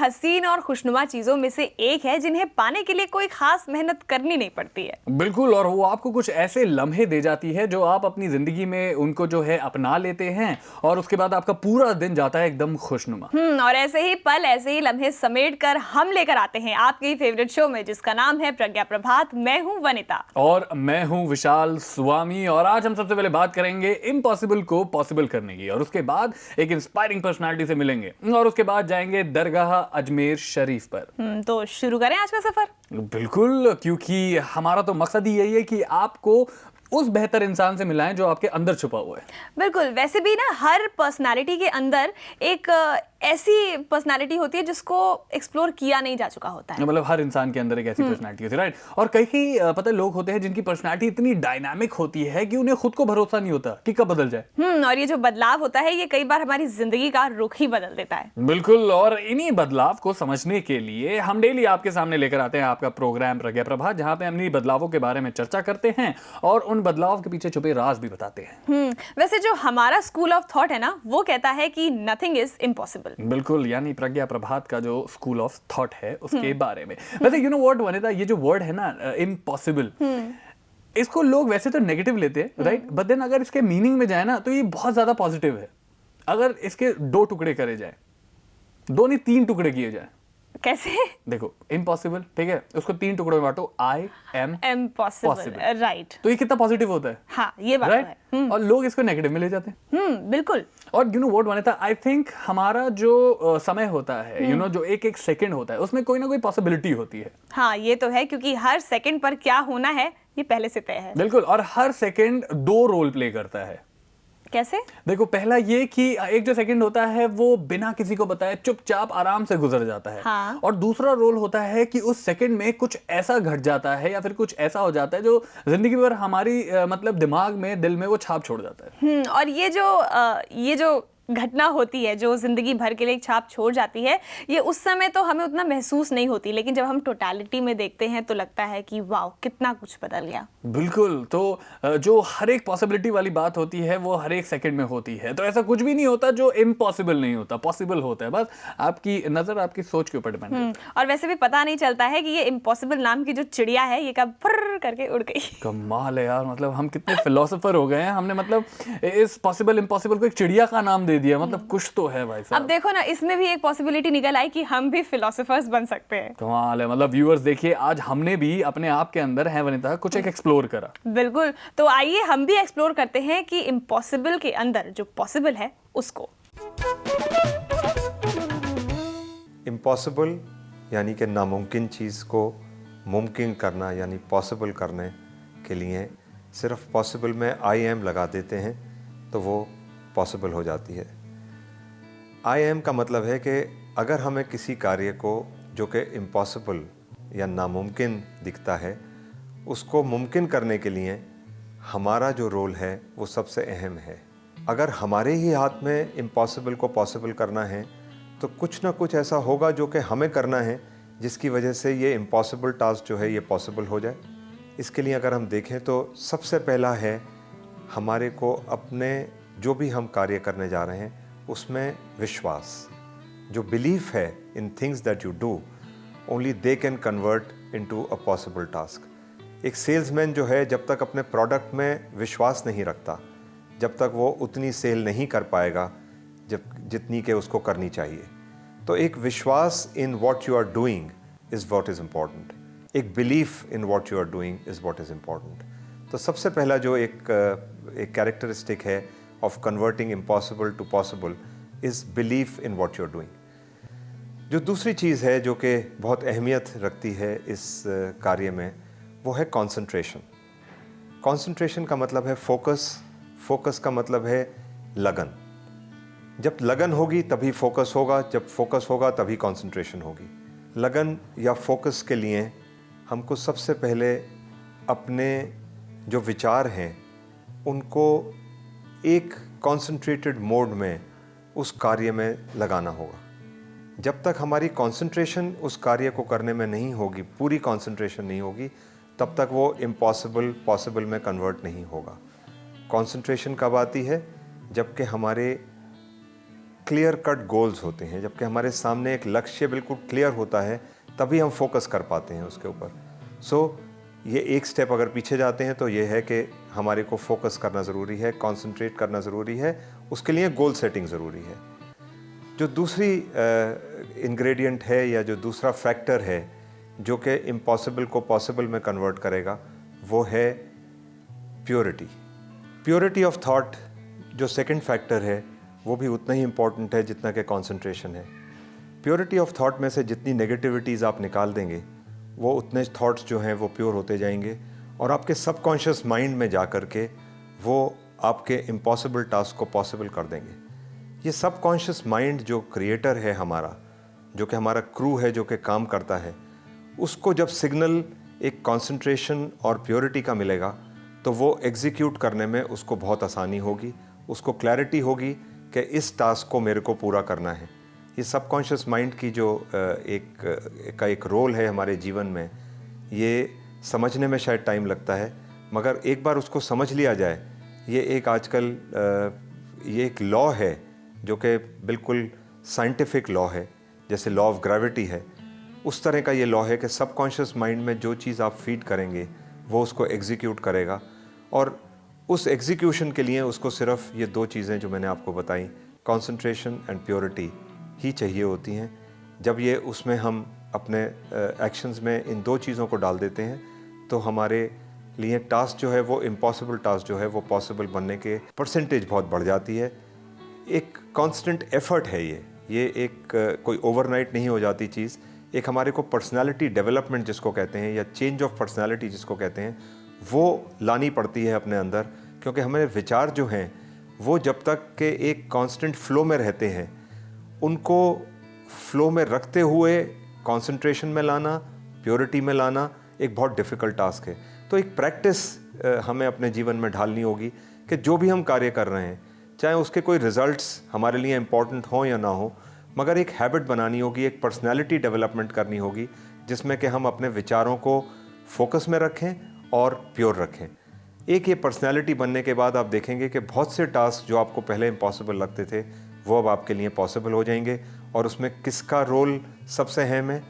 हसीन और खुशनुमा चीजों में से एक है जिन्हें पाने के लिए कोई खास मेहनत करनी नहीं पड़ती है। बिल्कुल, और वो आपको कुछ ऐसे लम्हे दे जाती है जो आप अपनी जिंदगी में उनको जो है अपना लेते हैं और उसके बाद आपका पूरा दिन जाता है एकदम खुशनुमा। और ऐसे ही पल, ऐसे ही लम्हे समेट कर हम लेकर आते हैं आपकी फेवरेट शो में, जिसका नाम है प्रज्ञा प्रभात। मैं हूं वनिता और मैं हूं विशाल स्वामी, और आज हम सबसे पहले बात करेंगे इम्पॉसिबल को पॉसिबल करने की, और उसके बाद एक इंस्पायरिंग पर्सनालिटी से मिलेंगे, और उसके बाद जाएंगे दरगाह अजमेर शरीफ पर। तो शुरू करें आज का सफर। बिल्कुल, क्योंकि हमारा तो मकसद ही यही है कि आपको उस बेहतर इंसान से मिलाएं जो आपके अंदर छुपा हुआ है। बिल्कुल, वैसे भी ना हर पर्सनालिटी के अंदर एक ऐसी पर्सनालिटी होती है जिसको एक्सप्लोर किया नहीं जा चुका होता है। मतलब हर इंसान के अंदर एक ऐसी पर्सनालिटी होती है, राइट। और कई पता है लोग होते हैं जिनकी पर्सनालिटी इतनी डायनामिक होती है कि उन्हें खुद को भरोसा नहीं होता कि कब बदल जाए। और ये जो बदलाव होता है ये कई बार हमारी जिंदगी का रुख ही बदल देता है। बिल्कुल, और इन्हीं बदलाव को समझने के लिए हम डेली आपके सामने लेकर आते हैं आपका प्रोग्राम प्रज्ञा प्रभात, जहां पे हम इन्हीं बदलावों के बारे में चर्चा करते हैं और उन बदलाव के पीछे छुपे राज भी बताते हैं। वैसे जो हमारा स्कूल ऑफ थॉट है ना, वो कहता है कि नथिंग इज इम्पॉसिबल। बिल्कुल, यानी प्रज्ञा प्रभात का जो स्कूल ऑफ थॉट है उसके बारे में। वैसे यू नो व्हाट वनिता, ये जो वर्ड है ना इम्पॉसिबल, इसको लोग वैसे तो नेगेटिव लेते हैं, राइट, बट देन अगर इसके मीनिंग में जाए ना तो ये बहुत ज्यादा पॉजिटिव है। अगर इसके 2 टुकड़े करे जाए, 2 नहीं 3 टुकड़े किए जाए। कैसे? देखो, इम्पॉसिबल, ठीक है, उसको 3 टुकड़ों में बांटो, आई एम इम्पॉसिबल, राइट। तो ये कितना पॉजिटिव होता है। हाँ, ये बात राइट, है। और लोग इसको नेगेटिव में ले जाते हैं। बिल्कुल। और you know what Vanita, I think हमारा जो समय होता है, यू नो जो एक एक सेकंड होता है, उसमें कोई ना कोई पॉसिबिलिटी होती है। हाँ, ये तो है, क्योंकि हर सेकंड पर क्या होना है ये पहले से तय है। बिल्कुल, और हर सेकंड 2 रोल प्ले करता है। कैसे? देखो, पहला ये कि एक जो सेकंड होता है वो बिना किसी को बताए चुपचाप आराम से गुजर जाता है। हाँ। और दूसरा रोल होता है कि उस सेकंड में कुछ ऐसा घट जाता है या फिर कुछ ऐसा हो जाता है जो जिंदगी भर हमारी मतलब दिमाग में, दिल में वो छाप छोड़ जाता है। और ये जो घटना होती है जो जिंदगी भर के लिए एक छाप छोड़ जाती है, ये उस समय तो हमें उतना महसूस नहीं होती, लेकिन जब हम टोटालिटी में देखते हैं तो लगता है कि वाह, कितना कुछ बदल गया। बिल्कुल, तो जो हर एक पॉसिबिलिटी वाली बात होती है वो हर एक सेकंड में होती है। तो ऐसा कुछ भी नहीं होता जो इम्पॉसिबल नहीं होता, पॉसिबल होता है। बस आपकी नजर, आपकी सोच के ऊपर डिपेंड है। और वैसे भी पता नहीं चलता है कि ये इम्पॉसिबल नाम की जो चिड़िया है ये कब फुर्र करके उड़ गई। कमाल है यार, मतलब हम कितने फिलोसोफर हो गए हैं, हमने मतलब इस पॉसिबल इम्पॉसिबल को एक चिड़िया का नाम दे दिया। मतलब कुछ तो है भाई साहब। अब देखो ना, इसमें भी एक पॉसिबिलिटी निकल आई कि हम भी फिलोसोफर्स बन सकते हैं। कमाल है, मतलब व्यूअर्स देखिए, आज हमने भी अपने आप के अंदर है वनिता कुछ एक एक्सप्लोर करा। बिल्कुल, तो आइए हम भी एक्सप्लोर करते हैं कि इम्पॉसिबल के अंदर जो पॉसिबल है उसको। इम्पॉसिबल यानी कि नामुमकिन चीज़ को मुमकिन करना, यानी पॉसिबल करने के लिए सिर्फ पॉसिबल में आई एम लगा देते हैं तो वो पॉसिबल हो जाती है। आई एम का मतलब है कि अगर हमें किसी कार्य को जो कि इम्पॉसिबल या नामुमकिन दिखता है, उसको मुमकिन करने के लिए हमारा जो रोल है वो सबसे अहम है। अगर हमारे ही हाथ में इम्पॉसिबल को पॉसिबल करना है तो कुछ ना कुछ ऐसा होगा जो कि हमें करना है, जिसकी वजह से ये इम्पॉसिबल टास्क जो है ये पॉसिबल हो जाए। इसके लिए अगर हम देखें तो सबसे पहला है हमारे को अपने जो भी हम कार्य करने जा रहे हैं उसमें विश्वास, जो बिलीफ है in things that you do, only they can convert into a possible task. एक सेल्समैन जो है जब तक अपने प्रोडक्ट में विश्वास नहीं रखता, जब तक वो उतनी सेल नहीं कर पाएगा जितनी के उसको करनी चाहिए। तो एक विश्वास in what you are doing is what is important, एक belief in what you are doing is what is important. तो सबसे पहला जो एक कैरेक्टरिस्टिक है of converting impossible to possible is belief in what you're doing। जो दूसरी चीज़ है जो कि बहुत अहमियत रखती है इस कार्य में, वो है कंसंट्रेशन। कंसंट्रेशन का मतलब है फोकस, फोकस का मतलब है लगन। जब लगन होगी तभी फोकस होगा, जब फोकस होगा तभी कंसंट्रेशन होगी। लगन या फोकस के लिए हमको सबसे पहले अपने जो विचार हैं उनको एक कॉन्सेंट्रेटेड मोड में उस कार्य में लगाना होगा। जब तक हमारी कंसंट्रेशन उस कार्य को करने में नहीं होगी, पूरी कंसंट्रेशन नहीं होगी, तब तक वो इम्पॉसिबल पॉसिबल में कन्वर्ट नहीं होगा। कंसंट्रेशन कब आती है? जबकि हमारे क्लियर कट गोल्स होते हैं, जबकि हमारे सामने एक लक्ष्य बिल्कुल क्लियर होता है, तभी हम फोकस कर पाते हैं उसके ऊपर। सो ये एक स्टेप अगर पीछे जाते हैं तो ये है कि हमारे को फोकस करना ज़रूरी है, कंसंट्रेट करना ज़रूरी है, उसके लिए गोल सेटिंग ज़रूरी है। जो दूसरी इंग्रेडिएंट है या जो दूसरा फैक्टर है जो कि इम्पॉसिबल को पॉसिबल में कन्वर्ट करेगा, वो है प्योरिटी। प्योरिटी ऑफ थॉट जो सेकंड फैक्टर है, वो भी उतना ही इम्पॉर्टेंट है जितना कि कंसंट्रेशन है। प्योरिटी ऑफ थॉट में से जितनी नेगेटिविटीज़ आप निकाल देंगे, वो उतने थॉट्स जो हैं वो प्योर होते जाएंगे और आपके सबकॉन्शियस माइंड में जा कर के वो आपके इम्पॉसिबल टास्क को पॉसिबल कर देंगे। ये सबकॉन्शियस माइंड जो क्रिएटर है हमारा, जो कि हमारा क्रू है जो कि काम करता है, उसको जब सिग्नल एक कंसंट्रेशन और प्योरिटी का मिलेगा तो वो एग्जीक्यूट करने में उसको बहुत आसानी होगी, उसको क्लैरिटी होगी कि इस टास्क को मेरे को पूरा करना है। ये सबकॉन्शियस माइंड की जो एक रोल है हमारे जीवन में, ये समझने में शायद टाइम लगता है, मगर एक बार उसको समझ लिया जाए, ये एक आजकल ये एक लॉ है जो कि बिल्कुल साइंटिफिक लॉ है, जैसे लॉ ऑफ ग्रेविटी है, उस तरह का ये लॉ है कि सबकॉन्शियस माइंड में जो चीज़ आप फीड करेंगे वो उसको एग्जीक्यूट करेगा, और उस एग्जीक्यूशन के लिए उसको सिर्फ ये दो चीज़ें जो मैंने आपको बताई, कंसंट्रेशन एंड प्योरिटी ही चाहिए होती हैं। जब ये उसमें हम अपने एक्शंस में इन दो चीज़ों को डाल देते हैं तो हमारे लिए टास्क जो है वो इम्पॉसिबल टास्क जो है वो पॉसिबल बनने के परसेंटेज बहुत बढ़ जाती है। एक कांस्टेंट एफर्ट है ये एक कोई ओवरनाइट नहीं हो जाती चीज़। एक हमारे को पर्सनालिटी डेवलपमेंट जिसको कहते हैं या चेंज ऑफ पर्सनालिटी जिसको कहते हैं, वो लानी पड़ती है अपने अंदर, क्योंकि हमारे विचार जो हैं वो जब तक के एक कांस्टेंट फ्लो में रहते हैं, उनको फ्लो में रखते हुए कंसंट्रेशन में लाना, प्योरिटी में लाना एक बहुत डिफ़िकल्ट टास्क है। तो एक प्रैक्टिस हमें अपने जीवन में ढालनी होगी कि जो भी हम कार्य कर रहे हैं, चाहे उसके कोई रिजल्ट्स हमारे लिए इम्पॉर्टेंट हों या ना हो, मगर एक हैबिट बनानी होगी, एक पर्सनैलिटी डेवलपमेंट करनी होगी जिसमें कि हम अपने विचारों को फोकस में रखें और प्योर रखें। एक ये पर्सनैलिटी बनने के बाद आप देखेंगे कि बहुत से टास्क जो आपको पहले इम्पॉसिबल लगते थे वो अब आपके लिए पॉसिबल हो जाएंगे। और उसमें किसका रोल सबसे अहम है?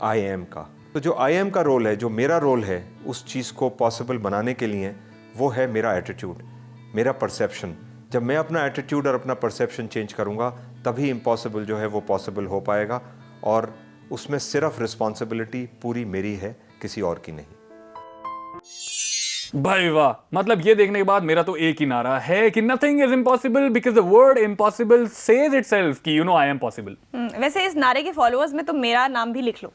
आई एम का। तो जो आई एम का रोल है, जो मेरा रोल है उस चीज़ को पॉसिबल बनाने के लिए, वो है मेरा एटीट्यूड, मेरा परसेप्शन। जब मैं अपना एटीट्यूड और अपना परसेप्शन चेंज करूँगा तभी इम्पॉसिबल जो है वो पॉसिबल हो पाएगा, और उसमें सिर्फ रिस्पॉन्सिबिलिटी पूरी मेरी है, किसी और की नहीं। भाई वाह, मतलब ये देखने के बाद मेरा तो एक ही नारा है कि nothing is impossible because the word impossible says itself कि आई एम पॉसिबल। वैसे इस नारे के फॉलोअर्स में तो मेरा नाम भी लिख लो।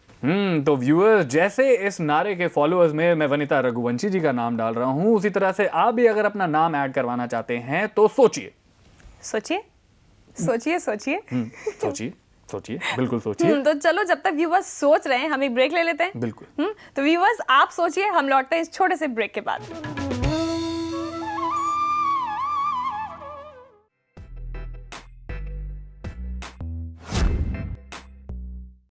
तो व्यूअर्स, जैसे इस नारे के फॉलोअर्स में मैं वनिता रघुवंशी जी का नाम डाल रहा हूं, उसी तरह से आप भी अगर अपना नाम ऐड करवाना चाहते हैं तो सोचिए सोचिए सोचिए सोचिए सोचिए सोचिए, बिल्कुल सोचिए। तो चलो, जब तक व्यूअर्स सोच रहे हैं हम एक ब्रेक ले लेते हैं। बिल्कुल। तो व्यूअर्स आप सोचिए, हम लौटते हैं इस छोटे से ब्रेक के बाद।